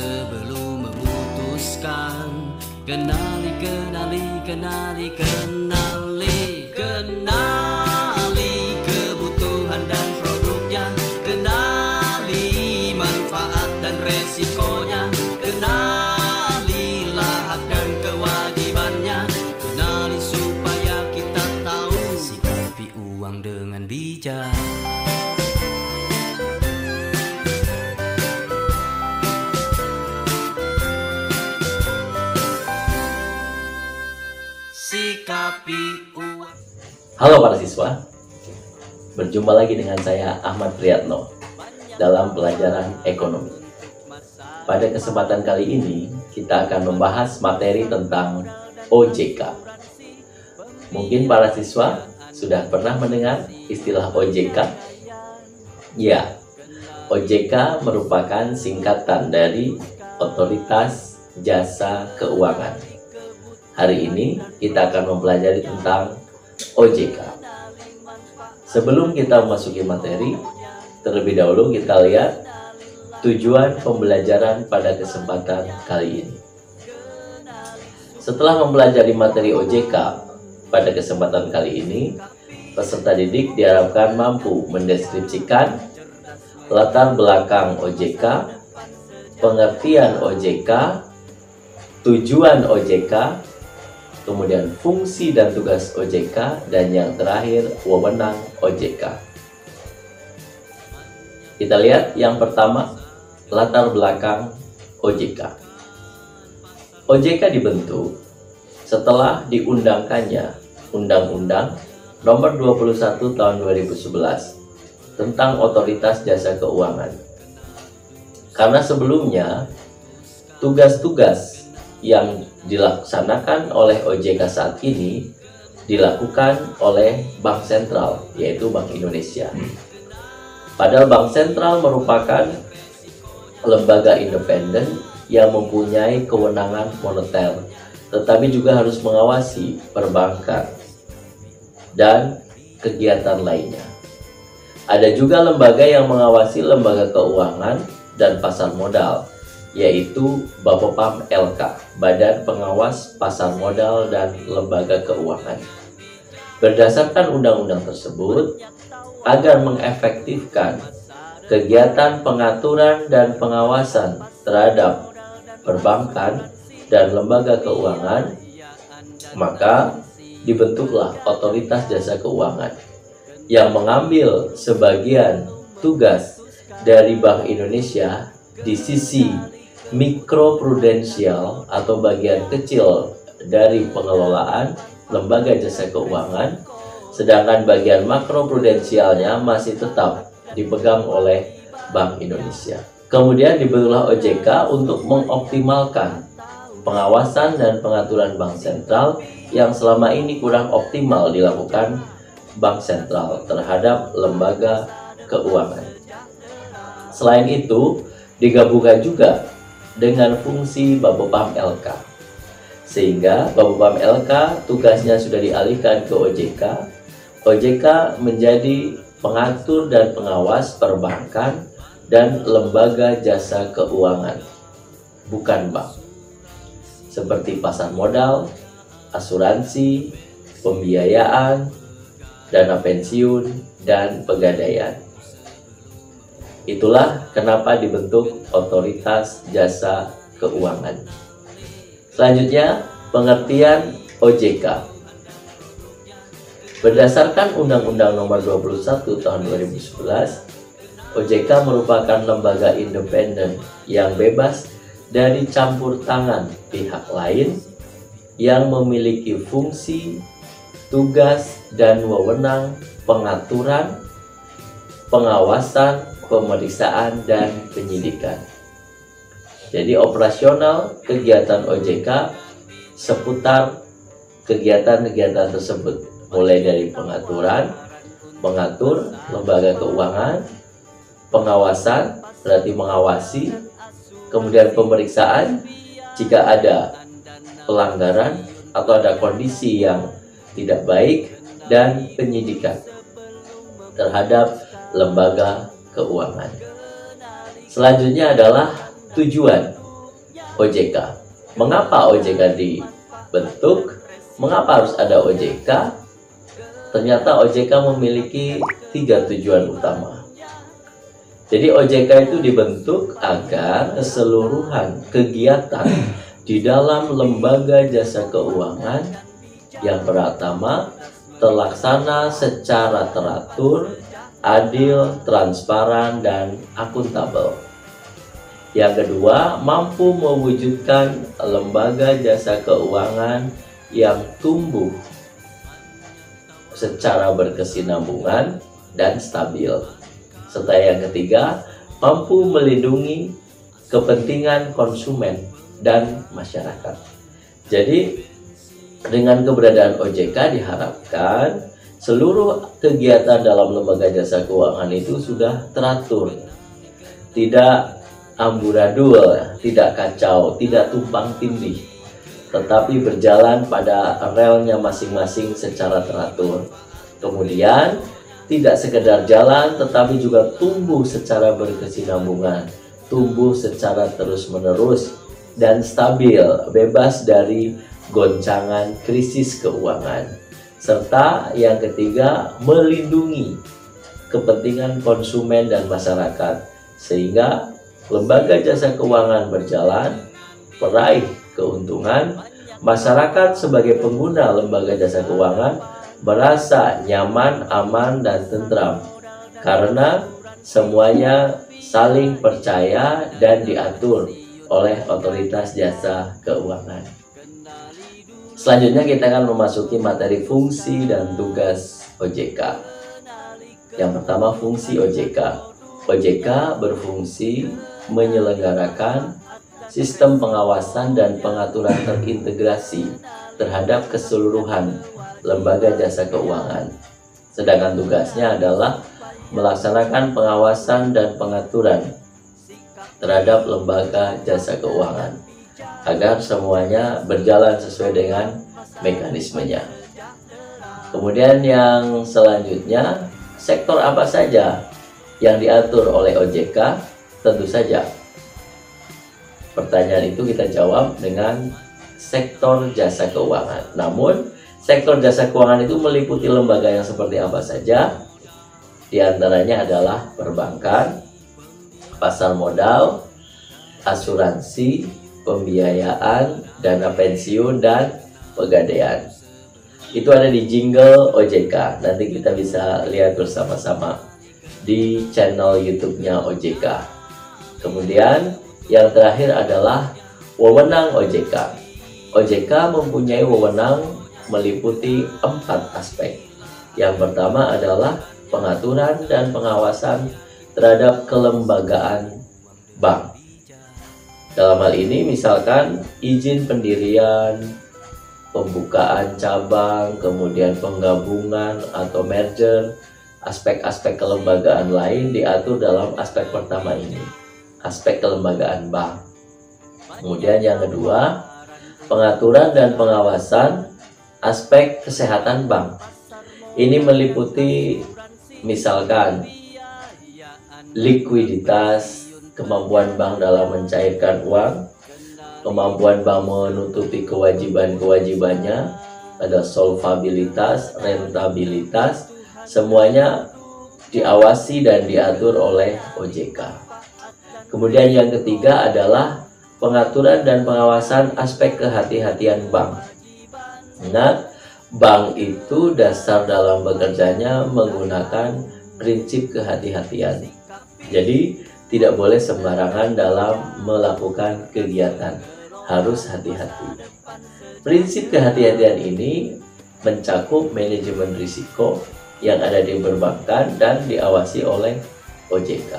sebelum memutuskan. Kenali, kenali, kenali, kenali, kenali kebutuhan dan produknya, kenali manfaat dan resikonya, kenalilah hak dan kewajibannya, kenali supaya kita tahu sikapi uang dengan bijak. Sikapi uang. Halo para siswa, berjumpa lagi dengan saya Ahmad Priyatno dalam pelajaran ekonomi. Pada kesempatan kali ini kita akan membahas materi tentang OJK. Mungkin para siswa sudah pernah mendengar istilah OJK? Ya, OJK merupakan singkatan dari Otoritas Jasa Keuangan. Hari ini kita akan mempelajari tentang OJK. Sebelum kita memasuki materi, terlebih dahulu kita lihat tujuan pembelajaran pada kesempatan kali ini. Setelah mempelajari materi OJK pada kesempatan kali ini, peserta didik diharapkan mampu mendeskripsikan latar belakang OJK, pengertian OJK, tujuan OJK, kemudian fungsi dan tugas OJK, dan yang terakhir wewenang OJK. Kita lihat yang pertama, latar belakang OJK. OJK dibentuk setelah diundangkannya Undang-Undang Nomor 21 Tahun 2011 tentang Otoritas Jasa Keuangan. Karena sebelumnya tugas-tugas yang dilaksanakan oleh OJK saat ini dilakukan oleh Bank Sentral, yaitu Bank Indonesia. Padahal Bank Sentral merupakan lembaga independen yang mempunyai kewenangan moneter, tetapi juga harus mengawasi perbankan dan kegiatan lainnya. Ada juga lembaga yang mengawasi lembaga keuangan dan pasar modal, yaitu Bapepam LK, Badan Pengawas Pasar Modal dan Lembaga Keuangan. Berdasarkan undang-undang tersebut, agar mengefektifkan kegiatan pengaturan dan pengawasan terhadap perbankan dan lembaga keuangan, maka dibentuklah Otoritas Jasa Keuangan yang mengambil sebagian tugas dari Bank Indonesia di sisi mikroprudensial atau bagian kecil dari pengelolaan lembaga jasa keuangan, sedangkan bagian makroprudensialnya masih tetap dipegang oleh Bank Indonesia. Kemudian dibentuklah OJK untuk mengoptimalkan pengawasan dan pengaturan Bank Sentral yang selama ini kurang optimal dilakukan Bank Sentral terhadap lembaga keuangan. Selain itu, digabungkan juga dengan fungsi Bapepam LK, sehingga Bapepam LK tugasnya sudah dialihkan ke OJK. OJK menjadi pengatur dan pengawas perbankan dan lembaga jasa keuangan, bukan bank, seperti pasar modal, asuransi, pembiayaan, dana pensiun, dan pegadaian. Itulah kenapa dibentuk Otoritas Jasa Keuangan. Selanjutnya, pengertian OJK. Berdasarkan Undang-Undang Nomor 21 Tahun 2011, OJK merupakan lembaga independen yang bebas dari campur tangan pihak lain yang memiliki fungsi, tugas, dan wewenang pengaturan, pengawasan, pemeriksaan, dan penyidikan. Jadi operasional kegiatan OJK seputar kegiatan-kegiatan tersebut, mulai dari pengaturan, mengatur lembaga keuangan, pengawasan, berarti mengawasi, kemudian pemeriksaan jika ada pelanggaran atau ada kondisi yang tidak baik, dan penyidikan terhadap lembaga keuangan. Selanjutnya adalah tujuan OJK. Mengapa OJK dibentuk? Mengapa harus ada OJK? Ternyata OJK memiliki 3 tujuan utama. Jadi OJK itu dibentuk agar keseluruhan kegiatan di dalam lembaga jasa keuangan yang pertama terlaksana secara teratur, adil, transparan, dan akuntabel. Yang kedua, mampu mewujudkan lembaga jasa keuangan yang tumbuh secara berkesinambungan dan stabil. Serta yang ketiga, mampu melindungi kepentingan konsumen dan masyarakat. Jadi, dengan keberadaan OJK diharapkan seluruh kegiatan dalam lembaga jasa keuangan itu sudah teratur, tidak amburadul, tidak kacau, tidak tumpang tindih, tetapi berjalan pada relnya masing-masing secara teratur. Kemudian tidak sekedar jalan tetapi juga tumbuh secara berkesinambungan, tumbuh secara terus-menerus dan stabil, bebas dari goncangan krisis keuangan. Serta yang ketiga, melindungi kepentingan konsumen dan masyarakat sehingga lembaga jasa keuangan berjalan, meraih keuntungan, masyarakat sebagai pengguna lembaga jasa keuangan merasa nyaman, aman, dan tentram karena semuanya saling percaya dan diatur oleh otoritas jasa keuangan. Selanjutnya kita akan memasuki materi fungsi dan tugas OJK. Yang pertama, fungsi OJK. OJK berfungsi menyelenggarakan sistem pengawasan dan pengaturan terintegrasi terhadap keseluruhan lembaga jasa keuangan. Sedangkan tugasnya adalah melaksanakan pengawasan dan pengaturan terhadap lembaga jasa keuangan agar semuanya berjalan sesuai dengan mekanismenya. Kemudian yang selanjutnya, sektor apa saja yang diatur oleh OJK? Tentu saja pertanyaan itu kita jawab dengan sektor jasa keuangan. Namun sektor jasa keuangan itu meliputi lembaga yang seperti apa saja? Di antaranya adalah perbankan, pasar modal, asuransi, pembiayaan, dana pensiun, dan pegadaian. Itu ada di jingle OJK. Nanti kita bisa lihat bersama-sama di channel YouTube-nya OJK. Kemudian yang terakhir adalah wewenang OJK. OJK mempunyai wewenang meliputi 4 aspek. Yang pertama adalah pengaturan dan pengawasan terhadap kelembagaan bank. Dalam hal ini misalkan izin pendirian, pembukaan cabang, kemudian penggabungan atau merger, aspek-aspek kelembagaan lain diatur dalam aspek pertama ini, aspek kelembagaan bank. Kemudian yang kedua, pengaturan dan pengawasan aspek kesehatan bank. Ini meliputi misalkan likuiditas, kemampuan bank dalam mencairkan uang, kemampuan bank menutupi kewajiban-kewajibannya, ada solvabilitas, rentabilitas, semuanya diawasi dan diatur oleh OJK. Kemudian yang ketiga adalah pengaturan dan pengawasan aspek kehati-hatian bank. Ingat, bank itu dasar dalam bekerjanya menggunakan prinsip kehati-hatian. Jadi tidak boleh sembarangan dalam melakukan kegiatan, harus hati-hati. Prinsip kehati-hatian ini mencakup manajemen risiko yang ada di perbankan dan diawasi oleh OJK.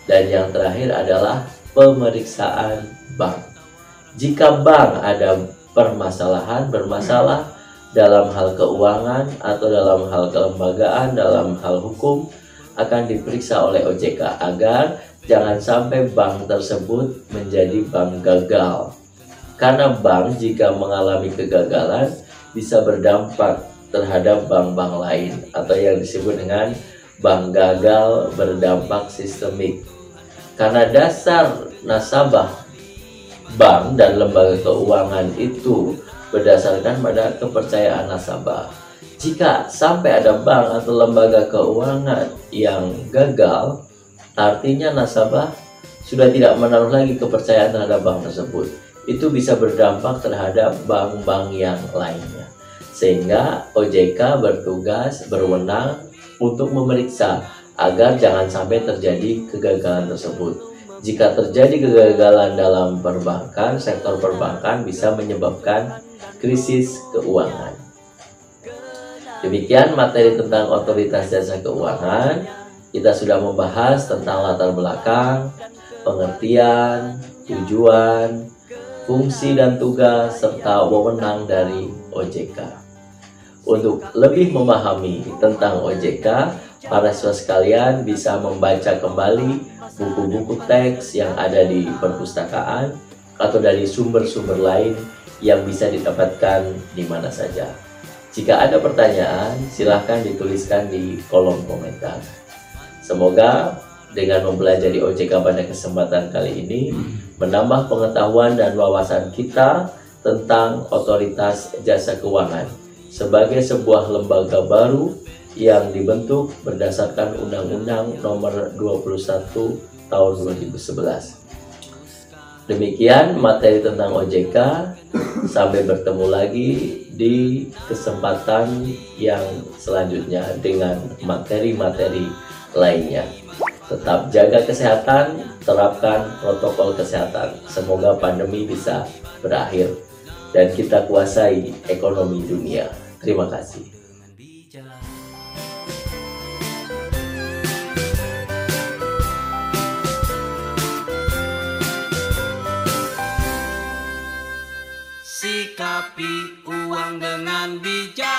Dan yang terakhir adalah pemeriksaan bank. Jika bank ada bermasalah dalam hal keuangan atau dalam hal kelembagaan, dalam hal hukum, akan diperiksa oleh OJK agar jangan sampai bank tersebut menjadi bank gagal. Karena bank jika mengalami kegagalan bisa berdampak terhadap bank-bank lain atau yang disebut dengan bank gagal berdampak sistemik. Karena dasar nasabah bank dan lembaga keuangan itu berdasarkan pada kepercayaan nasabah. Jika sampai ada bank atau lembaga keuangan yang gagal, artinya nasabah sudah tidak menaruh lagi kepercayaan terhadap bank tersebut. Itu bisa berdampak terhadap bank-bank yang lainnya. Sehingga OJK berwenang untuk memeriksa agar jangan sampai terjadi kegagalan tersebut. Jika terjadi kegagalan dalam perbankan, sektor perbankan bisa menyebabkan krisis keuangan. Demikian materi tentang otoritas jasa keuangan. Kita sudah membahas tentang latar belakang, pengertian, tujuan, fungsi dan tugas, serta wewenang dari OJK. Untuk lebih memahami tentang OJK, para siswa sekalian bisa membaca kembali buku-buku teks yang ada di perpustakaan atau dari sumber-sumber lain yang bisa didapatkan di mana saja. Jika ada pertanyaan, silahkan dituliskan di kolom komentar. Semoga dengan mempelajari OJK pada kesempatan kali ini menambah pengetahuan dan wawasan kita tentang otoritas jasa keuangan sebagai sebuah lembaga baru yang dibentuk berdasarkan Undang-Undang Nomor 21 Tahun 2011. Demikian materi tentang OJK. Sampai bertemu lagi di kesempatan yang selanjutnya dengan materi-materi lainnya. Tetap jaga kesehatan, terapkan protokol kesehatan. Semoga pandemi bisa berakhir dan kita kuasai ekonomi dunia. Terima kasih. Sikapi uang dengan bijak.